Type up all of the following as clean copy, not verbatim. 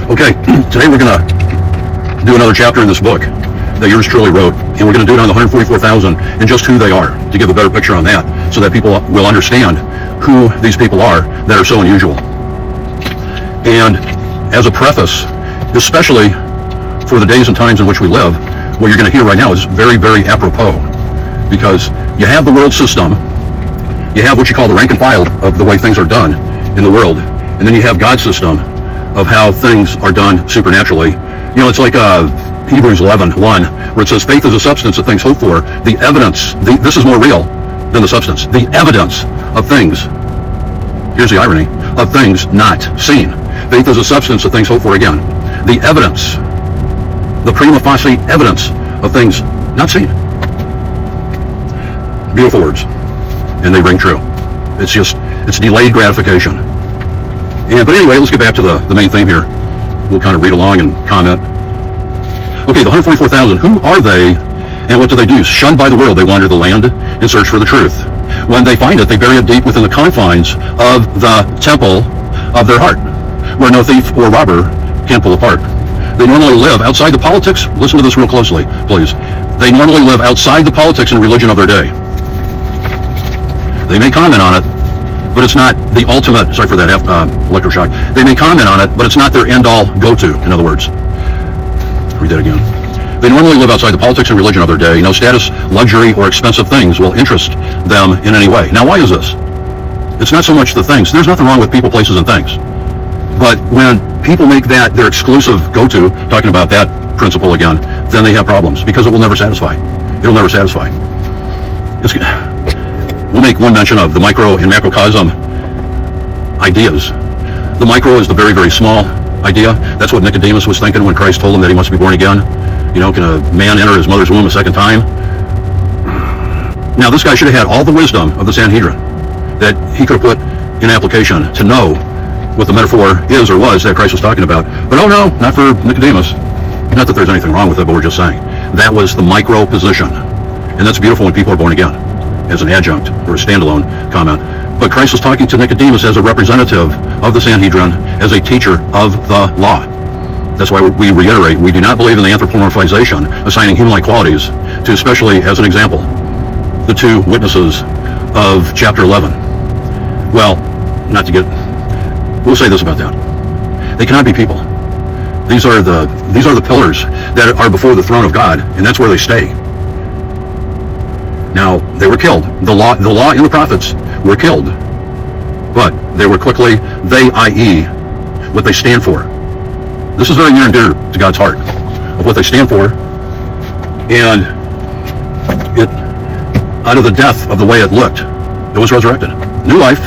Okay, today we're going to do another chapter in this book that yours truly wrote, and we're going to do it on the 144,000 and just who they are, to give a better picture on that, so that people will understand who these people are that are so unusual. And as a preface, especially for the days and times in which we live, what you're going to hear right now is very, very apropos, because you have the world system, you have what you call the rank and file of the way things are done in the world, and then you have God's system of how things are done supernaturally. You know, it's like Hebrews 11:1, where it says, faith is a substance of things hoped for, the evidence, this is more real than the substance, the evidence of things, here's the irony, of things not seen. Faith is a substance of things hoped for, again, the evidence, the prima facie evidence of things not seen. Beautiful words, and they ring true. It's delayed gratification. But anyway, let's get back to the main theme here. We'll kind of read along and comment. Okay, the 144,000, who are they and what do they do? Shunned by the world, they wander the land in search for the truth. When they find it, they bury it deep within the confines of the temple of their heart, where no thief or robber can pull apart. They normally live outside the politics. Listen to this real closely, please. They normally live outside the politics and religion of their day. They may comment on it, but it's not the ultimate, sorry for that electroshock. They may comment on it, but it's not their end-all go-to, in other words. Read that again. They normally live outside the politics and religion of their day. No status, luxury, or expensive things will interest them in any way. Now, why is this? It's not so much the things. There's nothing wrong with people, places, and things. But when people make that their exclusive go-to, talking about that principle again, then they have problems, because it will never satisfy. It'll never satisfy. We'll make one mention of the micro and macrocosm ideas. The micro is the very, very small idea. That's what Nicodemus was thinking when Christ told him that he must be born again. You know, can a man enter his mother's womb a second time? Now, this guy should have had all the wisdom of the Sanhedrin that he could have put in application to know what the metaphor is or was that Christ was talking about. But oh no, not for Nicodemus. Not that there's anything wrong with it, but we're just saying. That was the micro position. And that's beautiful when people are born again, as an adjunct or a standalone comment. But Christ was talking to Nicodemus as a representative of the Sanhedrin, as a teacher of the law. That's why we reiterate, we do not believe in the anthropomorphization, assigning human-like qualities to, especially as an example, the two witnesses of chapter 11. Well, we'll say this about that. They cannot be people. These are the pillars that are before the throne of God, and that's where they stay. Now, they were killed. The law and the prophets were killed. But they were quickly, i.e., what they stand for. This is very near and dear to God's heart, of what they stand for. And out of the death of the way it looked, it was resurrected. New life,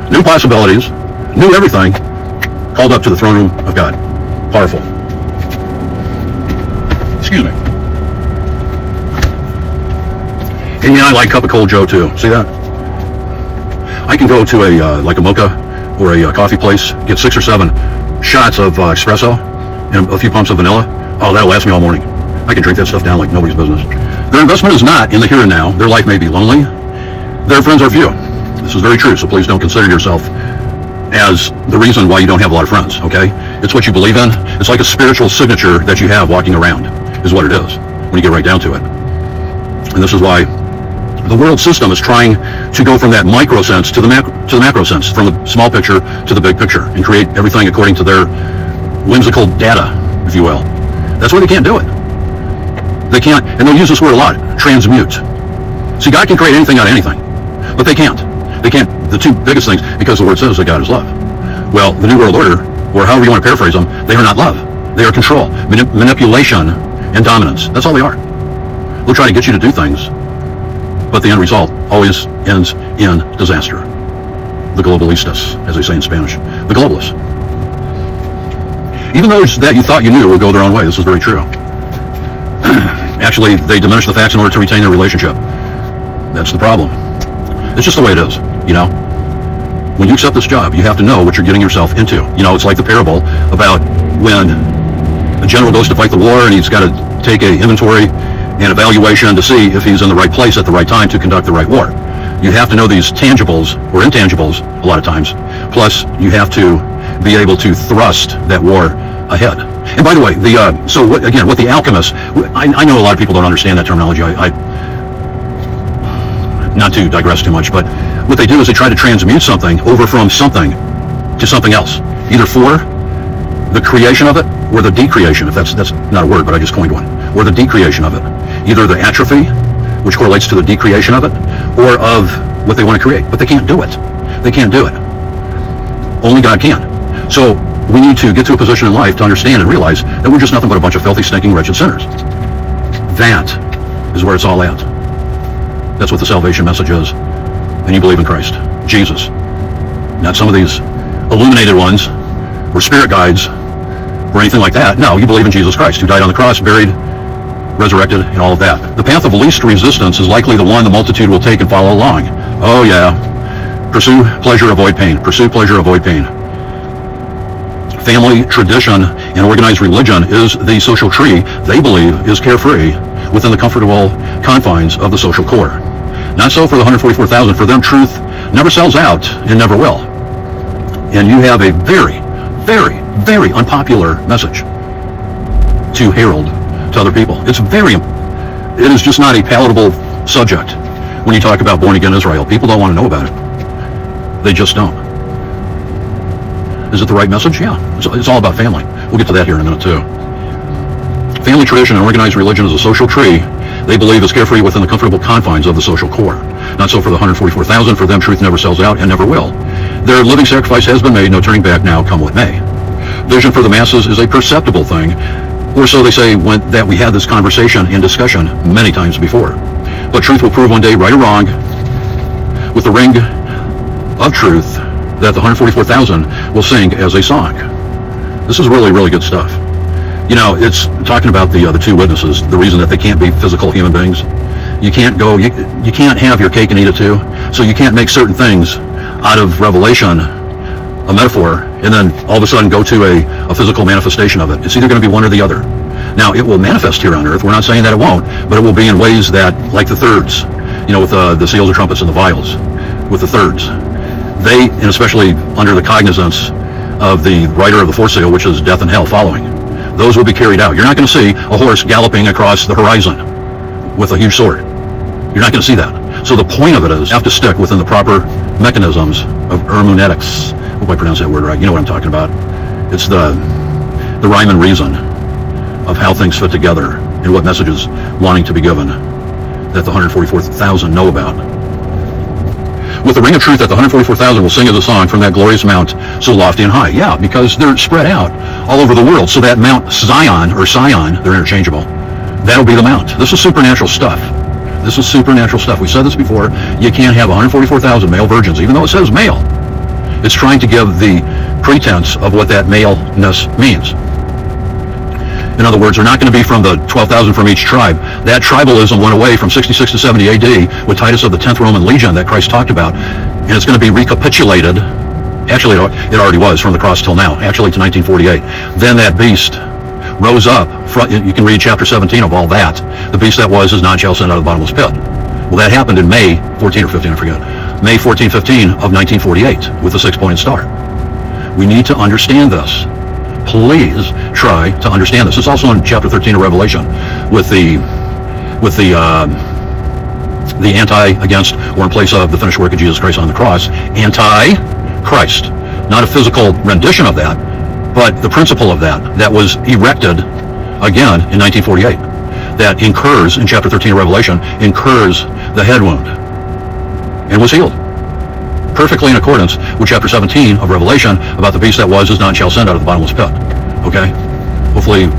new possibilities, new everything, called up to the throne room of God. Powerful. Excuse me. And yeah, I like a cup of cold Joe too. See that? I can go to like a mocha or a coffee place, get 6 or 7 shots of espresso and a few pumps of vanilla. Oh, that'll last me all morning. I can drink that stuff down like nobody's business. Their investment is not in the here and now. Their life may be lonely. Their friends are few. This is very true, so please don't consider yourself as the reason why you don't have a lot of friends, okay? It's what you believe in. It's like a spiritual signature that you have walking around, is what it is, when you get right down to it. And this is why the world system is trying to go from that micro sense to the macro sense, from the small picture to the big picture, and create everything according to their whimsical data, if you will. That's why they can't do it. They can't, and they'll use this word a lot, transmute. See, God can create anything out of anything, but they can't. They can't, the two biggest things, because the word says that God is love. Well, the New World Order, or however you want to paraphrase them, they are not love. They are control, manipulation, and dominance. That's all they are. They'll try to get you to do things, but the end result always ends in disaster. The globalistas, as they say in Spanish. The globalists. Even those that you thought you knew will go their own way. This is very true. Actually, they diminish the facts in order to retain their relationship. That's the problem. It's just the way it is, you know? When you accept this job, you have to know what you're getting yourself into. You know, it's like the parable about when a general goes to fight the war and he's got to take an inventory and evaluation to see if he's in the right place at the right time to conduct the right war. You have to know these tangibles or intangibles a lot of times. Plus, you have to be able to thrust that war ahead. And by the way, what the alchemists, I know a lot of people don't understand that terminology. Not to digress too much, but what they do is they try to transmute something over from something to something else, either for the creation of it or the decreation, if that's not a word, but I just coined one, or the decreation of it. Either the atrophy, which correlates to the decreation of it, or of what they want to create. But they can't do it. They can't do it. Only God can. So we need to get to a position in life to understand and realize that we're just nothing but a bunch of filthy, stinking, wretched sinners. That is where it's all at. That's what the salvation message is. And you believe in Christ, Jesus. Not some of these illuminated ones, or spirit guides, or anything like that. No, you believe in Jesus Christ, who died on the cross, buried, resurrected, and all of that. The path of least resistance is likely the one the multitude will take and follow along. Oh yeah. Pursue pleasure, avoid pain. Pursue pleasure, avoid pain. Family, tradition, and organized religion is the social tree they believe is carefree within the comfortable confines of the social core. Not so for the 144,000. For them, truth never sells out and never will. And you have a very, very, very unpopular message to herald to other people. It is just not a palatable subject when you talk about born-again Israel. People don't want to know about it. They just don't. Is it the right message? Yeah. It's all about family. We'll get to that here in a minute, too. Family, tradition, and organized religion is a social tree they believe is carefree within the comfortable confines of the social core. Not so for the 144,000. For them, truth never sells out and never will. Their living sacrifice has been made, no turning back now, come what may. Vision for the masses is a perceptible thing, or so they say that we had this conversation and discussion many times before. But truth will prove one day right or wrong with the ring of truth that the 144,000 will sing as a song. This is really, really good stuff. You know, it's talking about the two witnesses, the reason that they can't be physical human beings. You can't have your cake and eat it too. So you can't make certain things out of Revelation, a metaphor, and then all of a sudden go to a physical manifestation of it. It's either going to be one or the other. Now, it will manifest here on earth. We're not saying that it won't, but it will be in ways that, like the thirds, with the seals, the trumpets, and the vials, with the thirds. They, and especially under the cognizance of the writer of the fourth seal, which is death and hell following, those will be carried out. You're not going to see a horse galloping across the horizon with a huge sword. You're not going to see that. So the point of it is you have to stick within the proper mechanisms of hermeneutics. I hope I pronounced that word right. You know what I'm talking about. It's the rhyme and reason of how things fit together and what messages wanting to be given that the 144,000 know about. With the ring of truth that the 144,000 will sing as a song from that glorious mount so lofty and high. Yeah, because they're spread out all over the world. So that Mount Zion, or Sion, they're interchangeable. That'll be the mount. This is supernatural stuff. This is supernatural stuff. We said this before. You can't have 144,000 male virgins, even though it says male. It's trying to give the pretense of what that maleness means. In other words, they're not going to be from the 12,000 from each tribe. That tribalism went away from 66 to 70 AD with Titus of the 10th Roman Legion that Christ talked about. And it's going to be recapitulated. Actually, it already was from the cross till now, actually to 1948. Then that beast rose up. You can read chapter 17 of all that. The beast that was is not shall ascend out of the bottomless pit. Well, that happened in May 14 or 15, I forget. May 14, 15 of 1948 with the six-pointed star. We need to understand this. Please try to understand this. It's also in chapter 13 of Revelation with the anti, against, or in place of the finished work of Jesus Christ on the cross. Anti-Christ. Not a physical rendition of that, but the principle of that was erected again in 1948. That incurs, in chapter 13 of Revelation, incurs the head wound and was healed. Perfectly in accordance with chapter 17 of Revelation about the beast that was, is not, and shall ascend out of the bottomless pit. Okay? Hopefully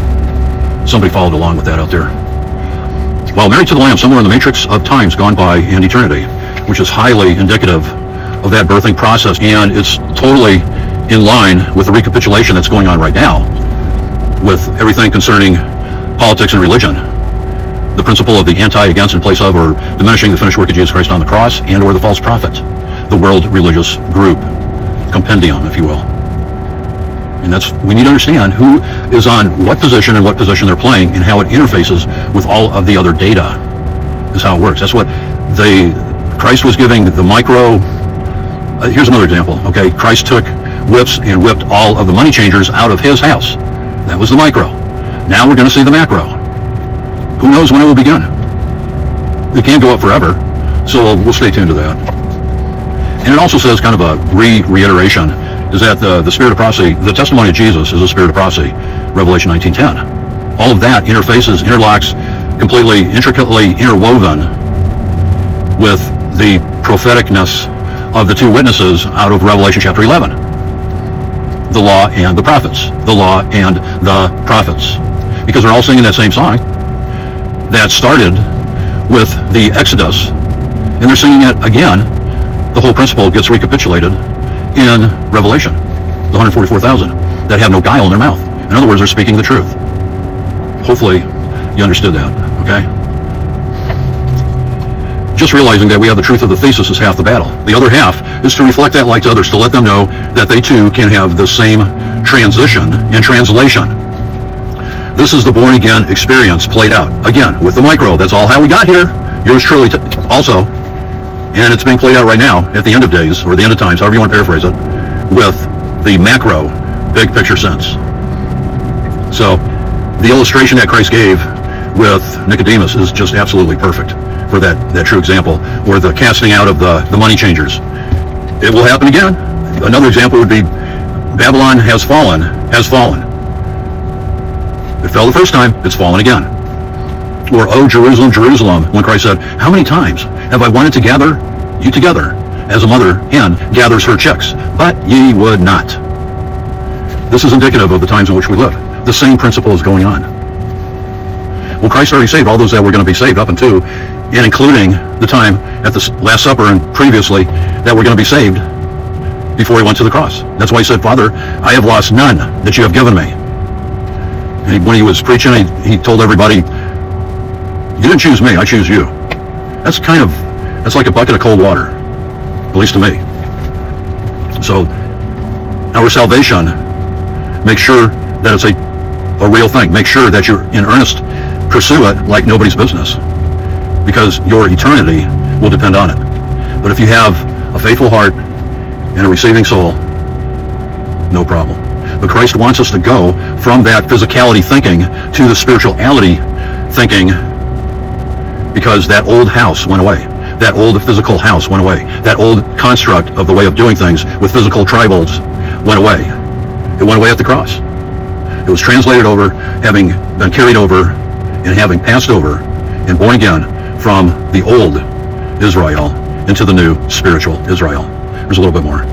somebody followed along with that out there. While married to the Lamb, somewhere in the matrix of times gone by and eternity, which is highly indicative of that birthing process, and it's totally in line with the recapitulation that's going on right now with everything concerning politics and religion. The principle of the anti, against, in place of, or diminishing the finished work of Jesus Christ on the cross, and or the false prophet. The world religious group, compendium, if you will. And we need to understand who is on what position and what position they're playing and how it interfaces with all of the other data is how it works. That's what Christ was giving the micro. Here's another example. Okay, Christ took whips and whipped all of the money changers out of his house. That was the micro. Now we're going to see the macro. Who knows when it will begin? It can't go up forever, so we'll stay tuned to that. And it also says, kind of a reiteration, is that the spirit of prophecy, the testimony of Jesus is a spirit of prophecy, Revelation 19:10. All of that interfaces, interlocks, completely, intricately interwoven with the propheticness of the two witnesses out of Revelation chapter 11. The law and the prophets. The law and the prophets. Because they're all singing that same song that started with the Exodus, and they're singing it again. The whole principle gets recapitulated in Revelation. The 144,000 that have no guile in their mouth. In other words, they're speaking the truth. Hopefully you understood that, okay? Just realizing that we have the truth of the thesis is half the battle. The other half is to reflect that light to others, to let them know that they too can have the same transition and translation. This is the born-again experience played out, again, with the micro. That's all how we got here. Yours truly also. And it's being played out right now at the end of days, or the end of times, however you want to paraphrase it, with the macro, big picture sense. So the illustration that Christ gave with Nicodemus is just absolutely perfect for that true example, or the casting out of the money changers. It will happen again. Another example would be Babylon has fallen. It fell the first time, it's fallen again. Or, oh, Jerusalem, Jerusalem, when Christ said, how many times have I wanted to gather you together as a mother hen gathers her chicks, but ye would not. This is indicative of the times in which we live. The same principle is going on. Well, Christ already saved all those that were going to be saved up until, and including the time at the Last Supper and previously that were going to be saved before he went to the cross. That's why he said, Father, I have lost none that you have given me. And when he was preaching, he told everybody, you didn't choose me, I choose you. That's like a bucket of cold water, at least to me. So our salvation, make sure that it's a real thing. Make sure that you're in earnest. Pursue it like nobody's business, because your eternity will depend on it. But if you have a faithful heart and a receiving soul, no problem. But Christ wants us to go from that physicality thinking to the spirituality thinking, because that old house went away. That old physical house went away. That old construct of the way of doing things with physical tribals went away. It went away at the cross. It was translated over, having been carried over, and having passed over and born again from the old Israel into the new spiritual Israel. There's a little bit more.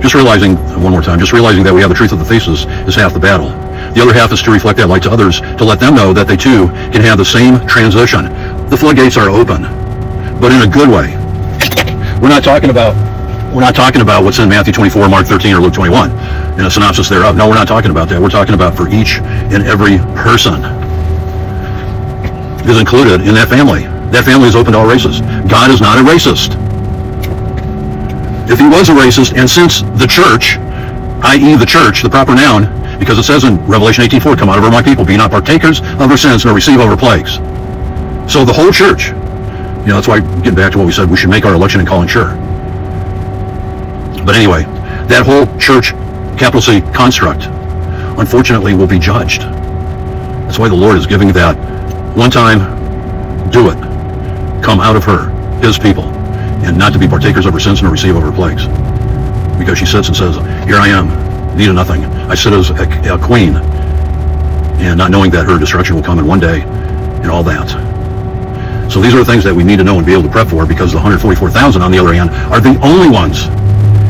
Just realizing, one more time, that we have the truth of the thesis is half the battle. The other half is to reflect that light to others, to let them know that they too can have the same transition. The floodgates are open, but in a good way. We're not talking about what's in Matthew 24, Mark 13, or Luke 21, in a synopsis thereof. No, we're not talking about that. We're talking about for each and every person is included in that family. That family is open to all races. God is not a racist. If he was a racist, and since the church, i.e. the church, the proper noun, because it says in Revelation 18:4, come out of her, my people, be not partakers of her sins, nor receive of her plagues. So the whole church, that's why, getting back to what we said, we should make our election and calling sure. But anyway, that whole church, capital C, construct, unfortunately will be judged. That's why the Lord is giving that one time, do it. Come out of her, his people, and not to be partakers of her sins nor receive of her plagues. Because she sits and says, here I am, need of nothing. I sit as a queen, and not knowing that her destruction will come in one day, and all that. So these are the things that we need to know and be able to prep for, because the 144,000, on the other hand, are the only ones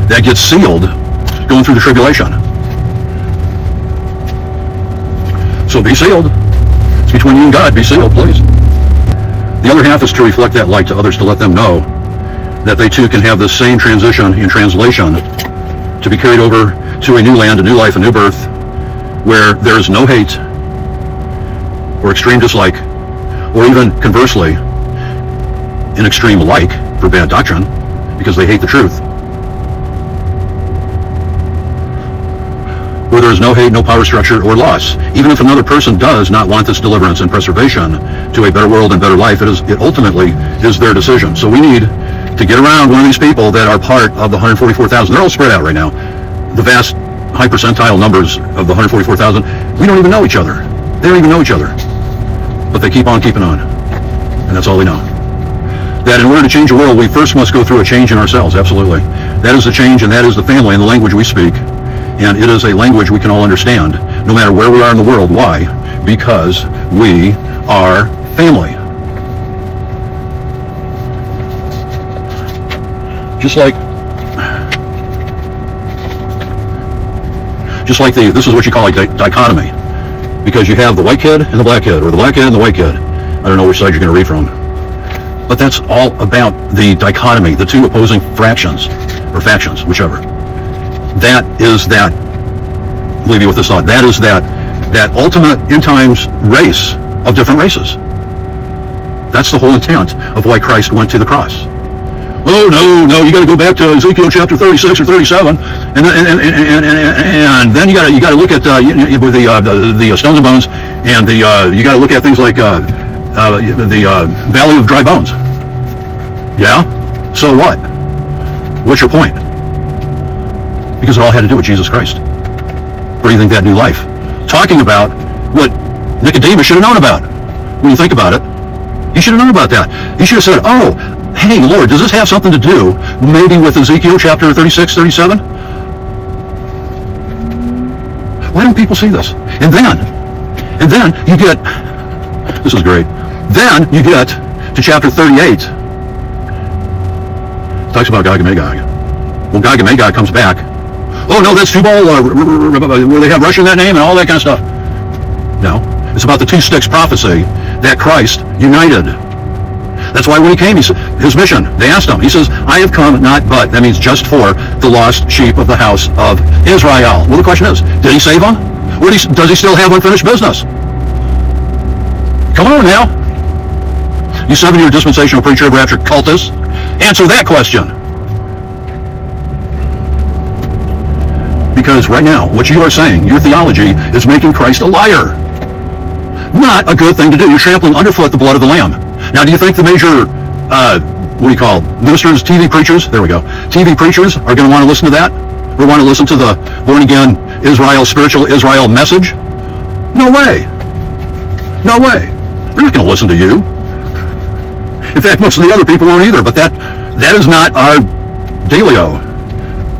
that get sealed going through the tribulation. So be sealed. It's between you and God. Be sealed, please. The other half is to reflect that light to others, to let them know that they too can have this same transition in translation, to be carried over to a new land, a new life, a new birth, where there is no hate or extreme dislike, or even conversely, an extreme like for bad doctrine, because they hate the truth. Where there is no hate, no power structure, or loss. Even if another person does not want this deliverance and preservation to a better world and better life, it ultimately is their decision. So we need to get around one of these people that are part of the 144,000. They're all spread out right now. The vast high percentile numbers of the 144,000, we don't even know each other. They don't even know each other. But they keep on keeping on. And that's all they know. That in order to change the world, we first must go through a change in ourselves. Absolutely. That is the change, and that is the family and the language we speak. And it is a language we can all understand, no matter where we are in the world. Why? Because we are family. Just like this is what you call a dichotomy. Because you have the white kid and the black kid, or the black kid and the white kid. I don't know which side you're going to read from. But that's all about the dichotomy, the two opposing fractions, or factions, whichever. That is that, I'll leave you with this thought, that is that ultimate end times race of different races. That's the whole intent of why Christ went to the cross. Oh, no, you got to go back to Ezekiel chapter 36 or 37, and then you got to look at the stones and bones, and you got to look at things like the valley of dry bones. Yeah? So what? What's your point? Because it all had to do with Jesus Christ. Breathing that new life. Talking about what Nicodemus should have known about. When you think about it, he should have known about that. He should have said, oh, hey, Lord, does this have something to do maybe with Ezekiel chapter 36, 37? Why don't people see this? And then you get, this is great, then you get to chapter 38. It talks about Gog and Magog. Well, Gog and Magog comes back. Oh, no, that's Tubal, where they have Russia in that name and all that kind of stuff. No, it's about the two sticks prophecy that Christ united. That's why when he came, his mission, they asked him, he says, I have come not but, that means just for, the lost sheep of the house of Israel. Well, the question is, did he save them? Or does he still have unfinished business? Come on now. You 7-year dispensational preacher of rapture cultists, answer that question. Because right now, what you are saying, your theology, is making Christ a liar. Not a good thing to do. You're trampling underfoot the blood of the Lamb. Now, do you think the major, ministers, TV preachers, there we go, TV preachers are going to want to listen to that? Or want to listen to the born-again Israel, spiritual Israel message? No way. No way. They're not going to listen to you. In fact, most of the other people won't either, but that is not our dealio.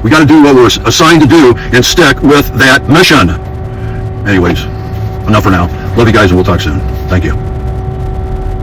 We got to do what we're assigned to do and stick with that mission. Anyways, enough for now. Love you guys, and we'll talk soon. Thank you.